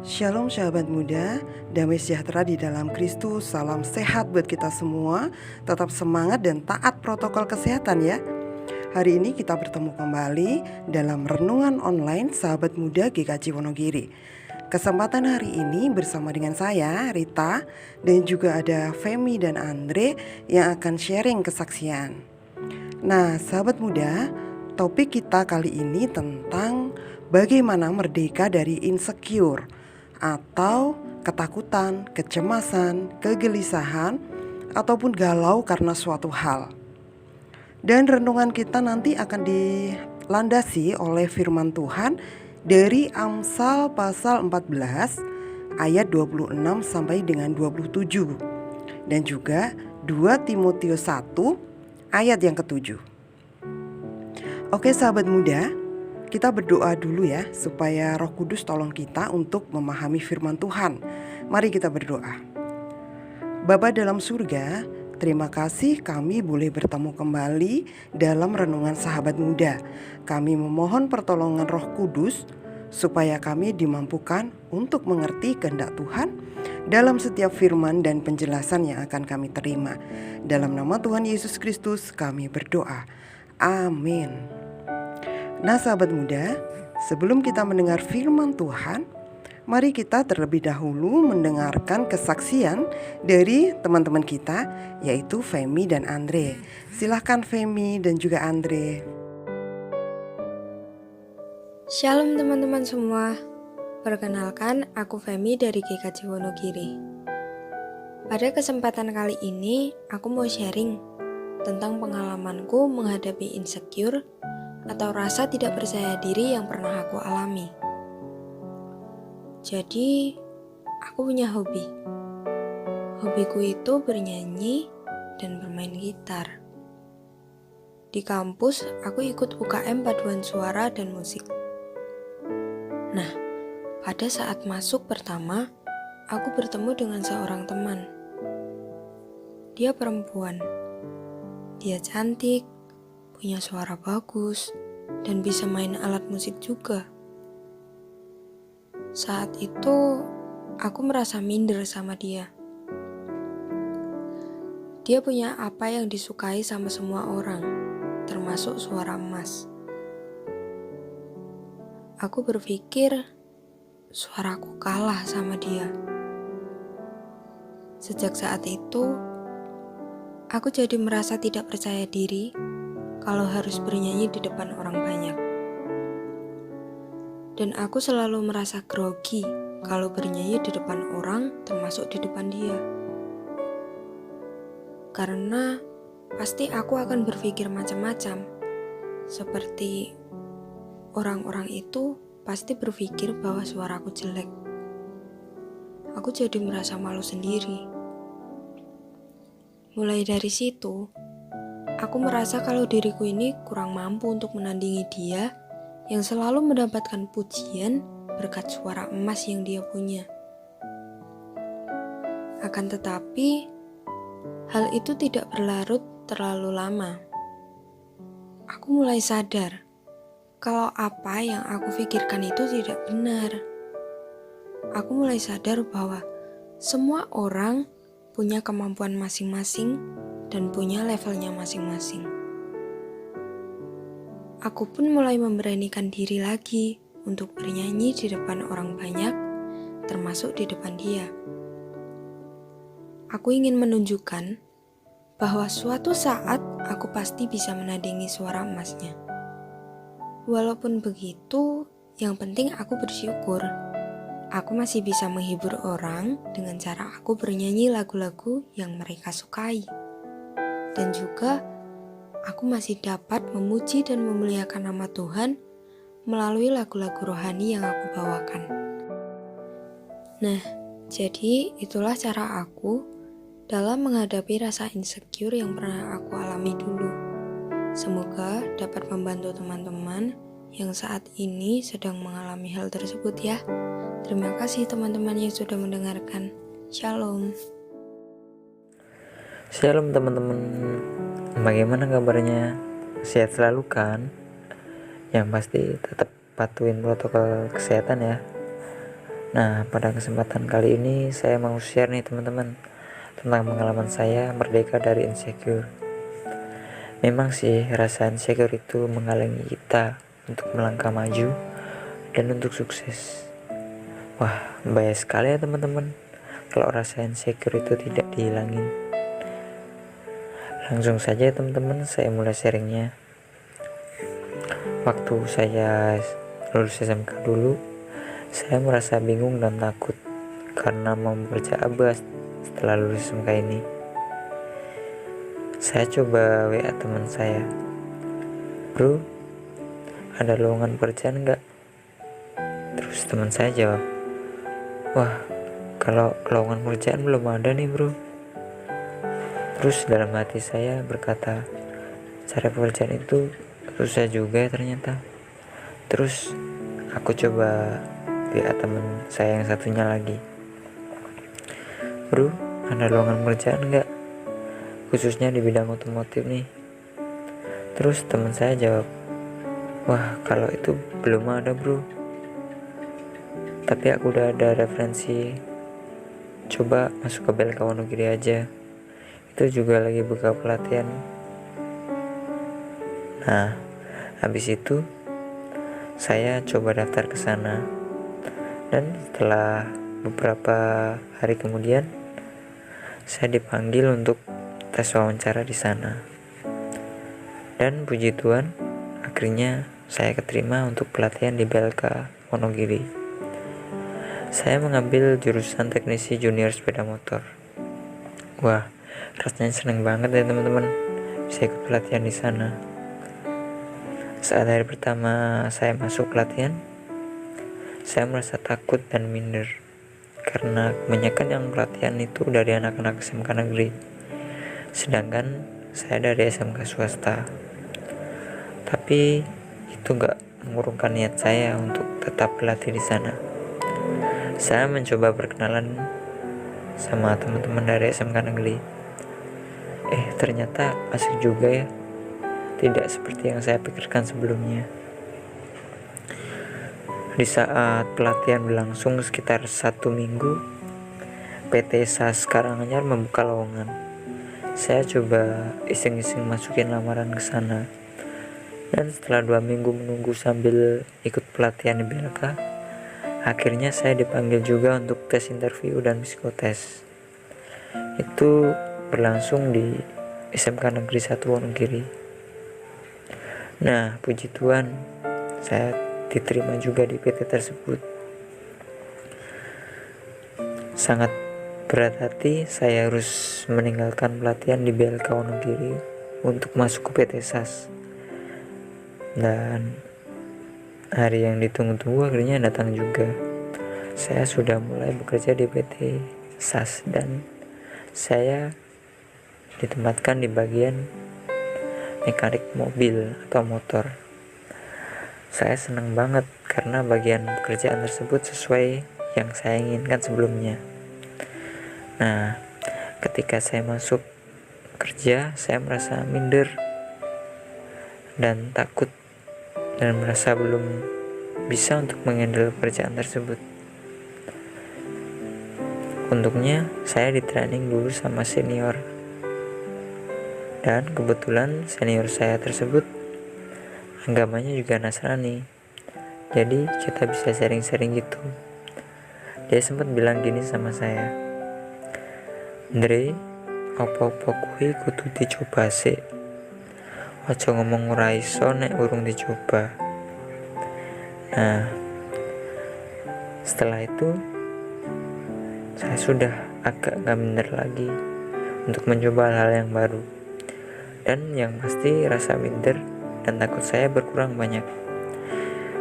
Shalom sahabat muda, damai sejahtera di dalam Kristus, salam sehat buat kita semua, tetap semangat dan taat protokol kesehatan ya. Hari ini kita bertemu kembali dalam renungan online sahabat muda GKJ Wonogiri. Kesempatan hari ini bersama dengan saya, Rita, dan juga ada Femi dan Andre yang akan sharing kesaksian. Nah sahabat muda, topik kita kali ini tentang bagaimana merdeka dari insecure atau ketakutan, kecemasan, kegelisahan, ataupun galau karena suatu hal. Dan renungan kita nanti akan dilandasi oleh firman Tuhan dari Amsal pasal 14 ayat 26 sampai dengan 27 dan juga 2 Timotius 1 ayat yang ke-7. Oke sahabat muda, kita berdoa dulu ya supaya Roh Kudus tolong kita untuk memahami firman Tuhan. Mari kita berdoa. Bapa dalam surga, terima kasih kami boleh bertemu kembali dalam renungan sahabat muda. Kami memohon pertolongan Roh Kudus supaya kami dimampukan untuk mengerti kehendak Tuhan dalam setiap firman dan penjelasan yang akan kami terima. Dalam nama Tuhan Yesus Kristus kami berdoa. Amin. Nah sahabat muda, sebelum kita mendengar firman Tuhan, mari kita terlebih dahulu mendengarkan kesaksian dari teman-teman kita, yaitu Femi dan Andre. Silahkan Femi dan juga Andre. Shalom teman-teman semua. Perkenalkan, aku Femi dari GKJ Wonogiri. Pada kesempatan kali ini, aku mau sharing tentang pengalamanku menghadapi insecure atau rasa tidak percaya diri yang pernah aku alami. Jadi, aku punya hobi. Hobiku itu bernyanyi dan bermain gitar. Di kampus, aku ikut UKM paduan suara dan musik. Nah, pada saat masuk pertama, aku bertemu dengan seorang teman. Dia perempuan. Dia cantik, punya suara bagus, dan bisa main alat musik juga. Saat itu, aku merasa minder sama dia. Dia punya apa yang disukai sama semua orang, termasuk suara emas. Aku berpikir, suaraku kalah sama dia. Sejak saat itu, aku jadi merasa tidak percaya diri kalau harus bernyanyi di depan orang banyak. Dan aku selalu merasa grogi kalau bernyanyi di depan orang, termasuk di depan dia. Karena pasti aku akan berpikir macam-macam. Seperti orang-orang itu pasti berpikir bahwa suaraku jelek. Aku jadi merasa malu sendiri. Mulai dari situ, aku merasa kalau diriku ini kurang mampu untuk menandingi dia yang selalu mendapatkan pujian berkat suara emas yang dia punya. Akan tetapi, hal itu tidak berlarut terlalu lama. Aku mulai sadar kalau apa yang aku pikirkan itu tidak benar. Aku mulai sadar bahwa semua orang punya kemampuan masing-masing dan punya levelnya masing-masing. Aku pun mulai memberanikan diri lagi untuk bernyanyi di depan orang banyak, termasuk di depan dia. Aku ingin menunjukkan bahwa suatu saat aku pasti bisa menandingi suara emasnya. Walaupun begitu, yang penting aku bersyukur. Aku masih bisa menghibur orang dengan cara aku bernyanyi lagu-lagu yang mereka sukai. Dan juga, aku masih dapat memuji dan memuliakan nama Tuhan melalui lagu-lagu rohani yang aku bawakan. Nah, jadi itulah cara aku dalam menghadapi rasa insecure yang pernah aku alami dulu. Semoga dapat membantu teman-teman yang saat ini sedang mengalami hal tersebut ya. Terima kasih teman-teman yang sudah mendengarkan. Shalom. Shalom teman-teman, bagaimana kabarnya? Sehat selalu kan? Yang pasti tetap patuhin protokol kesehatan ya. Nah, pada kesempatan kali ini saya mau share nih teman-teman tentang pengalaman saya merdeka dari insecure. Memang sih rasa insecure itu menghalangi kita untuk melangkah maju dan untuk sukses. Wah, bahaya sekali ya teman-teman kalau rasa insecure itu tidak dihilangin. Langsung saja ya teman-teman, saya mulai sharingnya. Waktu saya lulus SMK dulu, saya merasa bingung dan takut karena mau bekerja abas setelah lulus SMK ini. Saya coba WA teman saya, "Bro, ada lowongan pekerjaan nggak?" Terus teman saya jawab, "Wah, kalau lowongan pekerjaan belum ada nih bro." Terus dalam hati saya berkata, cari pekerjaan itu susah juga ya ternyata. Terus aku coba WA teman saya yang satunya lagi, "Bro, ada lowongan pekerjaan nggak? Khususnya di bidang otomotif nih." Terus teman saya jawab, "Wah, kalau itu belum ada bro, tapi aku udah ada referensi, coba masuk ke BLK Wonogiri aja, itu juga lagi buka pelatihan." Nah, habis itu saya coba daftar ke sana, dan setelah beberapa hari kemudian saya dipanggil untuk tes wawancara di sana. Dan puji Tuhan, akhirnya saya keterima untuk pelatihan di BLK Wonogiri. Saya mengambil jurusan teknisi junior sepeda motor. Wah, rasanya seneng banget ya teman-teman bisa ikut pelatihan di sana. Saat hari pertama saya masuk pelatihan, saya merasa takut dan minder karena kebanyakan yang pelatihan itu dari anak-anak SMK negeri, sedangkan saya dari SMK swasta. Tapi itu gak mengurungkan niat saya untuk tetap berlatih di sana. Saya mencoba berkenalan sama teman-teman dari SMK negeri. Ternyata asik juga ya, tidak seperti yang saya pikirkan sebelumnya. Di saat pelatihan berlangsung sekitar 1 minggu, PT SAS Karanganyar membuka lowongan. Saya coba iseng-iseng masukin lamaran ke sana. Dan setelah 2 minggu menunggu sambil ikut pelatihan di BLK, akhirnya saya dipanggil juga untuk tes interview dan psikotes. Itu berlangsung di SMK Negeri 1 Wonogiri. Nah, puji Tuhan, saya diterima juga di PT tersebut. Sangat berat hati saya harus meninggalkan pelatihan di BLK Wonogiri untuk masuk ke PT SAS. Dan hari yang ditunggu-tunggu akhirnya datang juga. Saya sudah mulai bekerja di PT SAS dan saya ditempatkan di bagian mekanik mobil atau motor. Saya senang banget karena bagian pekerjaan tersebut sesuai yang saya inginkan sebelumnya. Nah, ketika saya masuk kerja, saya merasa minder dan takut dan merasa belum bisa untuk menghandle pekerjaan tersebut. Untuknya saya di training dulu sama senior, dan kebetulan senior saya tersebut agamanya juga Nasrani, jadi kita bisa sharing-sharing gitu. Dia sempat bilang gini sama saya, "Andre, apa-apa kuwi kudu dicoba sik. Aja ngomong ora iso nek urung dicoba." Nah, setelah itu saya sudah agak gak minder lagi untuk mencoba hal yang baru. Dan yang pasti rasa minder dan takut saya berkurang banyak.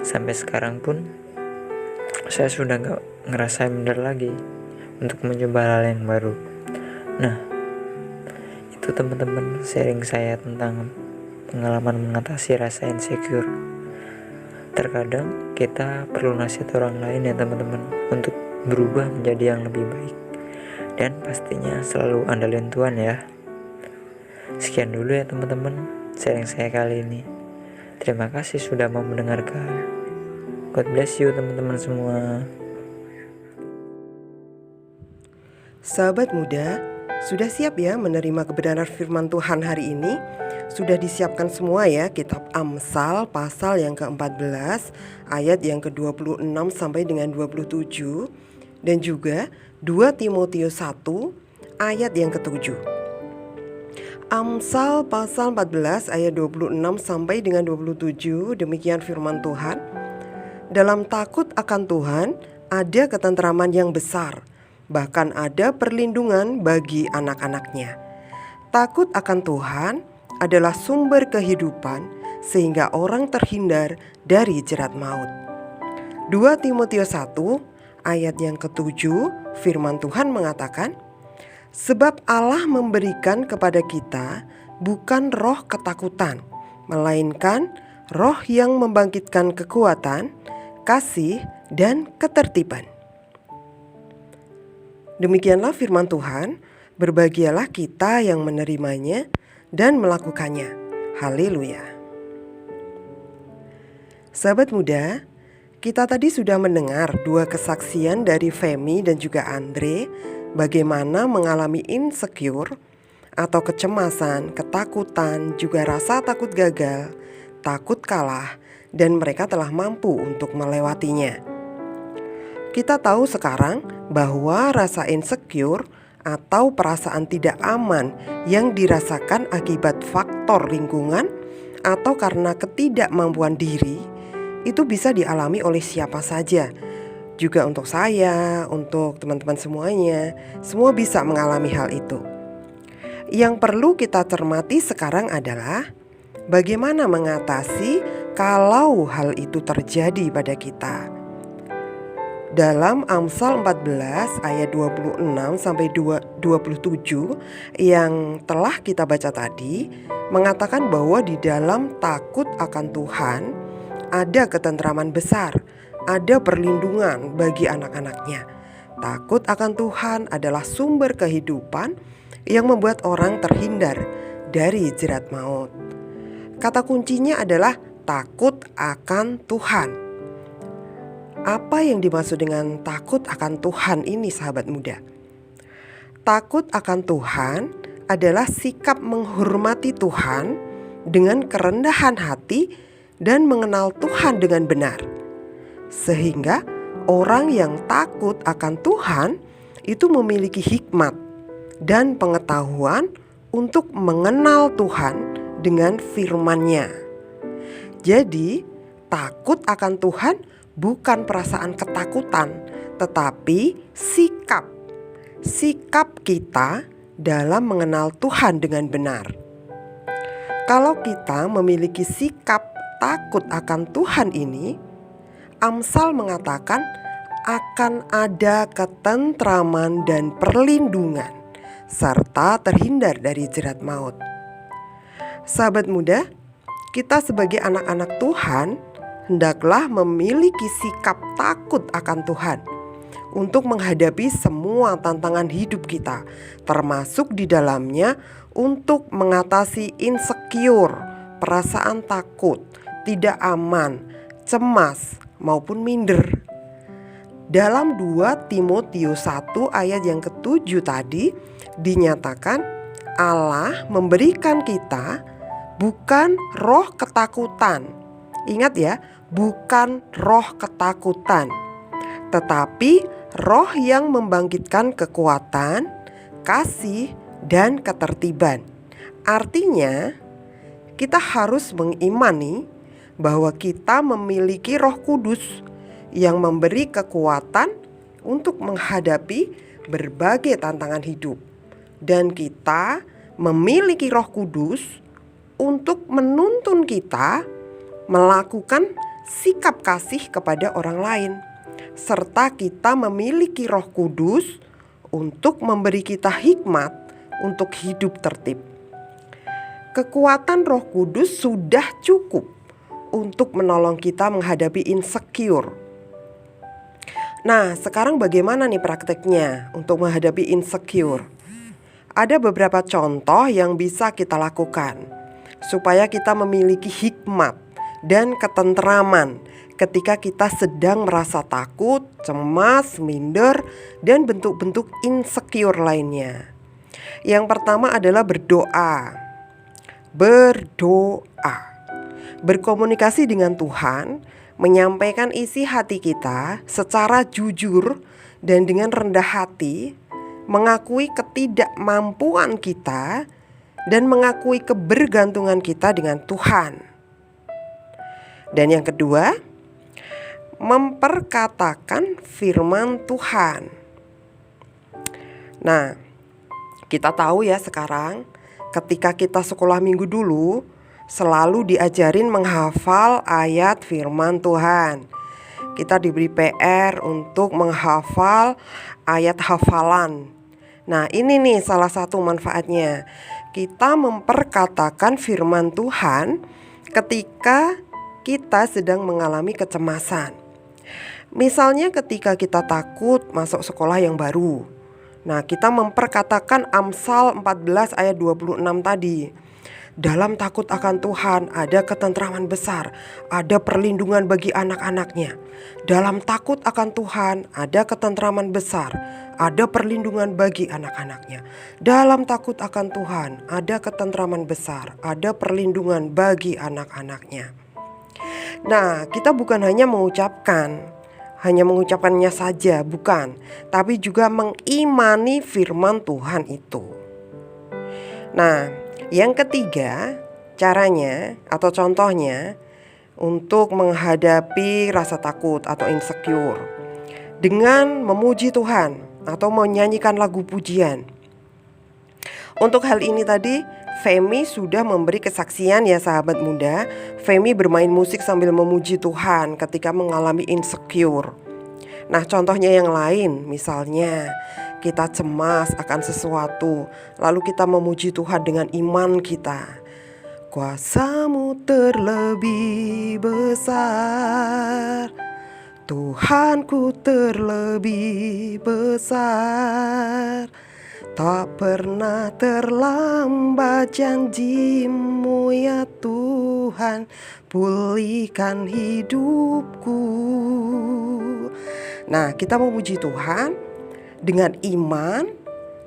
Sampai sekarang pun saya sudah gak ngerasa minder lagi untuk mencoba hal yang baru. Nah, itu teman-teman sharing saya tentang pengalaman mengatasi rasa insecure. Terkadang kita perlu nasihat orang lain ya teman-teman untuk berubah menjadi yang lebih baik. Dan pastinya selalu andalin Tuhan ya. Sekian dulu ya teman-teman sharing saya kali ini. Terima kasih sudah mau mendengarkan. God bless you teman-teman semua. Sahabat muda, sudah siap ya menerima kebenaran firman Tuhan hari ini? Sudah disiapkan semua ya kitab Amsal pasal yang ke-14 ayat yang ke-26 sampai dengan 27 dan juga 2 Timotius 1 ayat yang ke-7. Amsal pasal 14 ayat 26 sampai dengan 27, demikian firman Tuhan. Dalam takut akan Tuhan ada ketentraman yang besar, bahkan ada perlindungan bagi anak-anaknya. Takut akan Tuhan adalah sumber kehidupan sehingga orang terhindar dari jerat maut. 2 Timotius 1 ayat yang ke-7, firman Tuhan mengatakan, sebab Allah memberikan kepada kita bukan roh ketakutan, melainkan roh yang membangkitkan kekuatan, kasih, dan ketertiban. Demikianlah firman Tuhan, berbahagialah kita yang menerimanya dan melakukannya. Haleluya. Sahabat muda, kita tadi sudah mendengar 2 kesaksian dari Femi dan juga Andre bagaimana mengalami insecure atau kecemasan, ketakutan, juga rasa takut gagal, takut kalah, dan mereka telah mampu untuk melewatinya. Kita tahu sekarang bahwa rasa insecure atau perasaan tidak aman yang dirasakan akibat faktor lingkungan atau karena ketidakmampuan diri itu bisa dialami oleh siapa saja. Juga untuk saya, untuk teman-teman semuanya, semua bisa mengalami hal itu. Yang perlu kita cermati sekarang adalah bagaimana mengatasi kalau hal itu terjadi pada kita. Dalam Amsal 14 ayat 26 sampai 27 yang telah kita baca tadi mengatakan bahwa di dalam takut akan Tuhan ada ketentraman besar, ada perlindungan bagi anak-anaknya. Takut akan Tuhan adalah sumber kehidupan yang membuat orang terhindar dari jerat maut. Kata kuncinya adalah takut akan Tuhan. Apa yang dimaksud dengan takut akan Tuhan ini, sahabat muda? Takut akan Tuhan adalah sikap menghormati Tuhan dengan kerendahan hati dan mengenal Tuhan dengan benar. Sehingga orang yang takut akan Tuhan itu memiliki hikmat dan pengetahuan untuk mengenal Tuhan dengan firman-Nya. Jadi, takut akan Tuhan bukan perasaan ketakutan, tetapi sikap kita dalam mengenal Tuhan dengan benar. Kalau kita memiliki sikap takut akan Tuhan ini, Amsal mengatakan akan ada ketentraman dan perlindungan serta terhindar dari jerat maut. Sahabat muda, kita sebagai anak-anak Tuhan hendaklah memiliki sikap takut akan Tuhan untuk menghadapi semua tantangan hidup kita, termasuk di dalamnya untuk mengatasi insecure, perasaan takut, tidak aman, cemas, maupun minder. Dalam 2 Timotius 1 ayat yang ke-7 tadi dinyatakan Allah memberikan kita bukan roh ketakutan. Ingat ya, bukan roh ketakutan, tetapi roh yang membangkitkan kekuatan, kasih, dan ketertiban. Artinya, kita harus mengimani bahwa kita memiliki Roh Kudus yang memberi kekuatan untuk menghadapi berbagai tantangan hidup. Dan kita memiliki Roh Kudus untuk menuntun kita melakukan sikap kasih kepada orang lain. Serta kita memiliki Roh Kudus untuk memberi kita hikmat untuk hidup tertib. Kekuatan Roh Kudus sudah cukup untuk menolong kita menghadapi insecure. Nah, sekarang bagaimana nih prakteknya untuk menghadapi insecure? Ada beberapa contoh yang bisa kita lakukan supaya kita memiliki hikmat dan ketenteraman ketika kita sedang merasa takut, cemas, minder, dan bentuk-bentuk insecure lainnya. Yang pertama adalah berdoa. Berdoa, berkomunikasi dengan Tuhan, menyampaikan isi hati kita secara jujur dan dengan rendah hati, mengakui ketidakmampuan kita dan mengakui kebergantungan kita dengan Tuhan. Dan yang kedua, memperkatakan firman Tuhan. Nah, kita tahu ya sekarang ketika kita sekolah minggu dulu selalu diajarin menghafal ayat firman Tuhan. Kita diberi PR untuk menghafal ayat hafalan. Nah, ini nih salah satu manfaatnya. Kita memperkatakan firman Tuhan ketika kita sedang mengalami kecemasan. Misalnya ketika kita takut masuk sekolah yang baru. Nah, kita memperkatakan Amsal 14 ayat 26 tadi. Dalam takut akan Tuhan ada ketentraman besar, ada perlindungan bagi anak-anaknya. Dalam takut akan Tuhan ada ketentraman besar, ada perlindungan bagi anak-anaknya. Dalam takut akan Tuhan ada ketentraman besar, ada perlindungan bagi anak-anaknya. Nah, kita bukan hanya mengucapkannya saja, bukan, tapi juga mengimani firman Tuhan itu. Nah, yang ketiga, caranya atau contohnya untuk menghadapi rasa takut atau insecure dengan memuji Tuhan atau menyanyikan lagu pujian. Untuk hal ini tadi Femi sudah memberi kesaksian ya sahabat muda. Femi bermain musik sambil memuji Tuhan ketika mengalami insecure. Nah, contohnya yang lain, misalnya kita cemas akan sesuatu, lalu kita memuji Tuhan dengan iman kita. Kuasa-Mu terlebih besar, Tuhanku terlebih besar. Tak pernah terlambat janji-Mu ya Tuhan, pulihkan hidupku. Nah, kita memuji Tuhan dengan iman,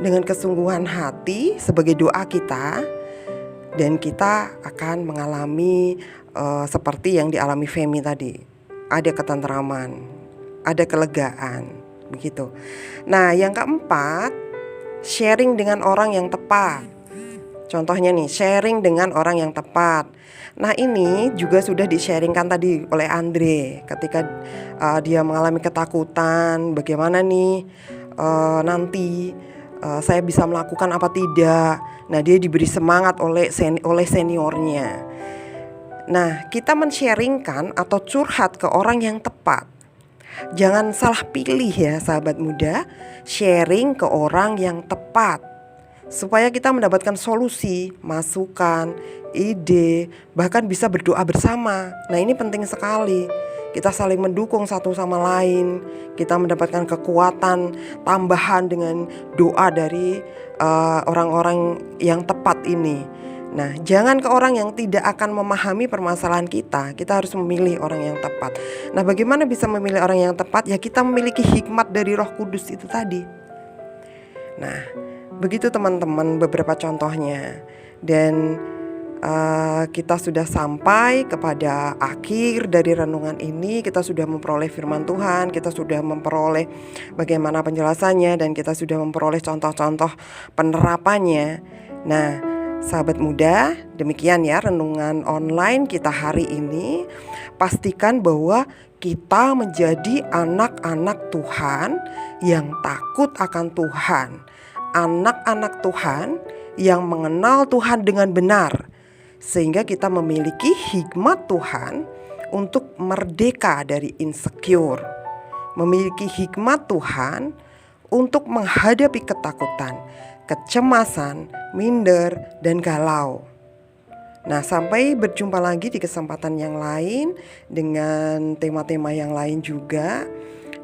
dengan kesungguhan hati sebagai doa kita. Dan kita akan mengalami seperti yang dialami Femi tadi. Ada ketenteraman, ada kelegaan, begitu. Nah, yang keempat, sharing dengan orang yang tepat. Contohnya nih, sharing dengan orang yang tepat. Nah, ini juga sudah di-sharingkan tadi oleh Andre ketika dia mengalami ketakutan. Bagaimana nih nanti saya bisa melakukan apa tidak. Nah, dia diberi semangat oleh seniornya. Nah, kita men-sharingkan atau curhat ke orang yang tepat. Jangan salah pilih ya sahabat muda, sharing ke orang yang tepat supaya kita mendapatkan solusi, masukan, ide, bahkan bisa berdoa bersama. Nah, ini penting sekali. Kita saling mendukung satu sama lain. Kita mendapatkan kekuatan tambahan dengan doa dari orang-orang yang tepat ini. Nah, jangan ke orang yang tidak akan memahami permasalahan kita. Kita harus memilih orang yang tepat. Nah, bagaimana bisa memilih orang yang tepat? Ya, kita memiliki hikmat dari Roh Kudus itu tadi. Nah, begitu teman-teman beberapa contohnya. Dan kita sudah sampai kepada akhir dari renungan ini. Kita sudah memperoleh firman Tuhan, kita sudah memperoleh bagaimana penjelasannya, dan kita sudah memperoleh contoh-contoh penerapannya. Nah, sahabat muda, demikian ya renungan online kita hari ini. Pastikan bahwa kita menjadi anak-anak Tuhan yang takut akan Tuhan, anak-anak Tuhan yang mengenal Tuhan dengan benar, sehingga kita memiliki hikmat Tuhan untuk merdeka dari insecure, memiliki hikmat Tuhan untuk menghadapi ketakutan, kecemasan, minder, dan galau. Nah, sampai berjumpa lagi di kesempatan yang lain dengan tema-tema yang lain juga.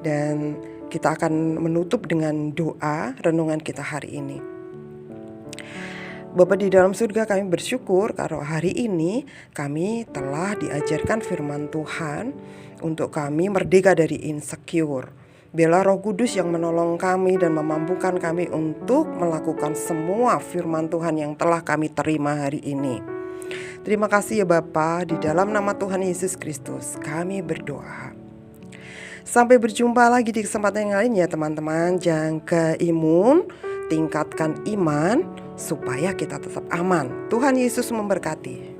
Dan kita akan menutup dengan doa renungan kita hari ini. Bapa di dalam surga, kami bersyukur kalau hari ini kami telah diajarkan firman Tuhan untuk kami merdeka dari insecure. Biarlah Roh Kudus yang menolong kami dan memampukan kami untuk melakukan semua firman Tuhan yang telah kami terima hari ini. Terima kasih ya Bapa, di dalam nama Tuhan Yesus Kristus kami berdoa. Sampai berjumpa lagi di kesempatan yang lain ya teman-teman. Jaga imun, tingkatkan iman supaya kita tetap aman. Tuhan Yesus memberkati.